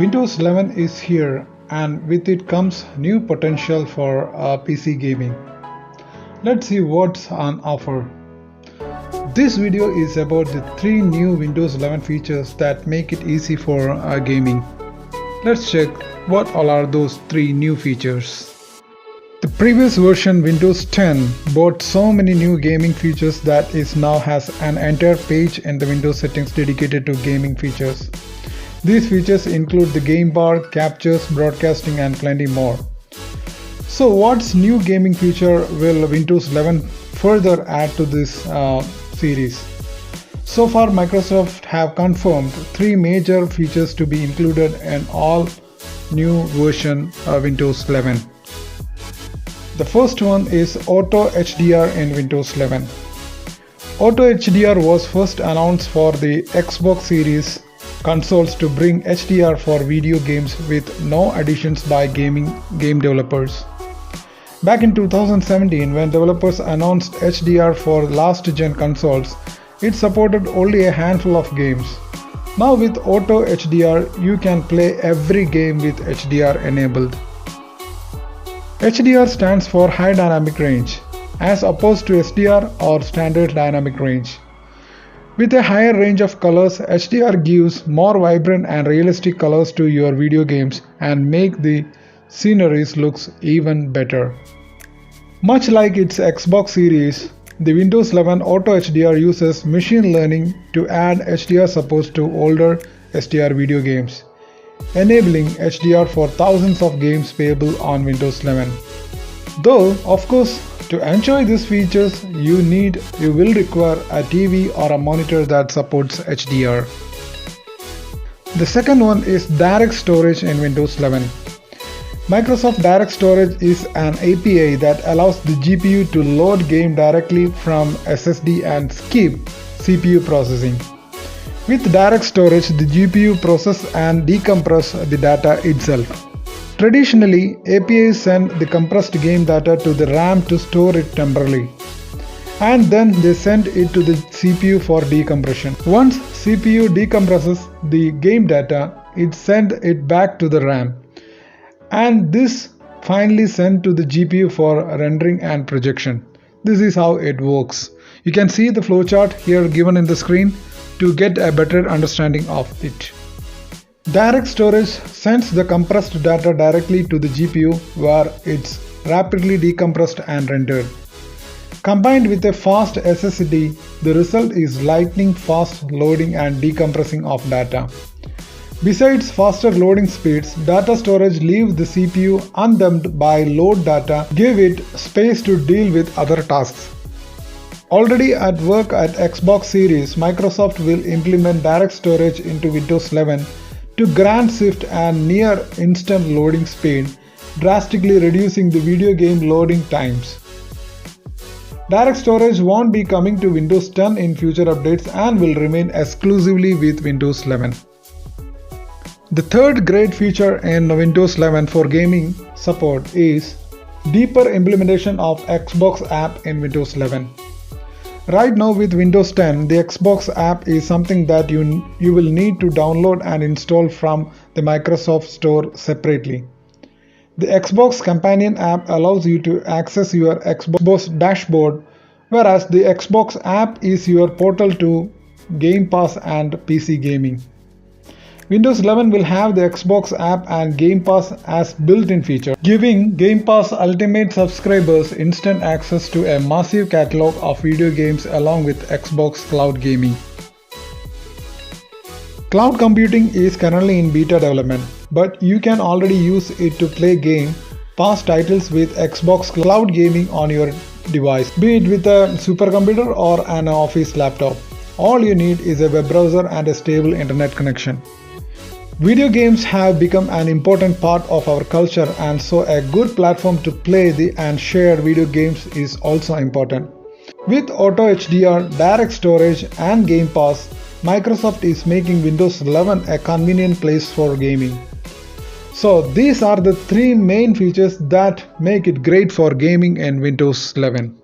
Windows 11 is here, and with it comes new potential for PC gaming. Let's see what's on offer. This video is about the 3 new Windows 11 features that make it easy for gaming. Let's check what all are those 3 new features. The previous version Windows 10 brought so many new gaming features that it now has an entire page in the Windows settings dedicated to gaming features. These features include the game bar, captures, broadcasting and plenty more. So what's new gaming feature will Windows 11 further add to this series? So far Microsoft have confirmed 3 major features to be included in all new version Windows 11. The first one is Auto HDR in Windows 11. Auto HDR was first announced for the Xbox Series consoles to bring HDR for video games with no additions by game developers. Back in 2017, when developers announced HDR for last-gen consoles, it supported only a handful of games. Now with Auto HDR, you can play every game with HDR enabled. HDR stands for High Dynamic Range, as opposed to SDR or Standard Dynamic Range. With a higher range of colors, HDR gives more vibrant and realistic colors to your video games and make the sceneries looks even better. Much like its Xbox Series, the Windows 11 Auto HDR uses machine learning to add HDR support to older SDR video games, enabling HDR for thousands of games playable on Windows 11. Though, of course, to enjoy these features, you will require a TV or a monitor that supports HDR. The second one is Direct Storage in Windows 11. Microsoft Direct Storage is an API that allows the GPU to load game directly from SSD and skip CPU processing. With Direct Storage, the GPU processes and decompresses the data itself. Traditionally, APIs send the compressed game data to the RAM to store it temporarily, and then they send it to the CPU for decompression. Once CPU decompresses the game data, it sends it back to the RAM, and this finally sent to the GPU for rendering and projection. This is how it works. You can see the flowchart here given in the screen to get a better understanding of it. Direct Storage sends the compressed data directly to the GPU where it's rapidly decompressed and rendered. Combined with a fast SSD, the result is lightning fast loading and decompressing of data. Besides faster loading speeds, data storage leaves the CPU undamped by load data, give it space to deal with other tasks. Already at work at Xbox Series, Microsoft will implement Direct Storage into Windows 11 to grant swift and near instant loading speed, drastically reducing the video game loading times. Direct Storage won't be coming to Windows 10 in future updates and will remain exclusively with Windows 11. The third great feature in Windows 11 for gaming support is deeper implementation of Xbox app in Windows 11. Right now with Windows 10, the Xbox app is something that you will need to download and install from the Microsoft Store separately. The Xbox Companion app allows you to access your Xbox dashboard, whereas the Xbox app is your portal to Game Pass and PC gaming. Windows 11 will have the Xbox app and Game Pass as built-in feature, giving Game Pass Ultimate subscribers instant access to a massive catalog of video games along with Xbox Cloud Gaming. Cloud computing is currently in beta development, but you can already use it to play game pass titles with Xbox Cloud Gaming on your device, be it with a supercomputer or an office laptop. All you need is a web browser and a stable internet connection. Video games have become an important part of our culture, and so a good platform to play and share video games is also important. With Auto HDR, Direct Storage and Game Pass, Microsoft is making Windows 11 a convenient place for gaming. So these are the 3 main features that make it great for gaming in Windows 11.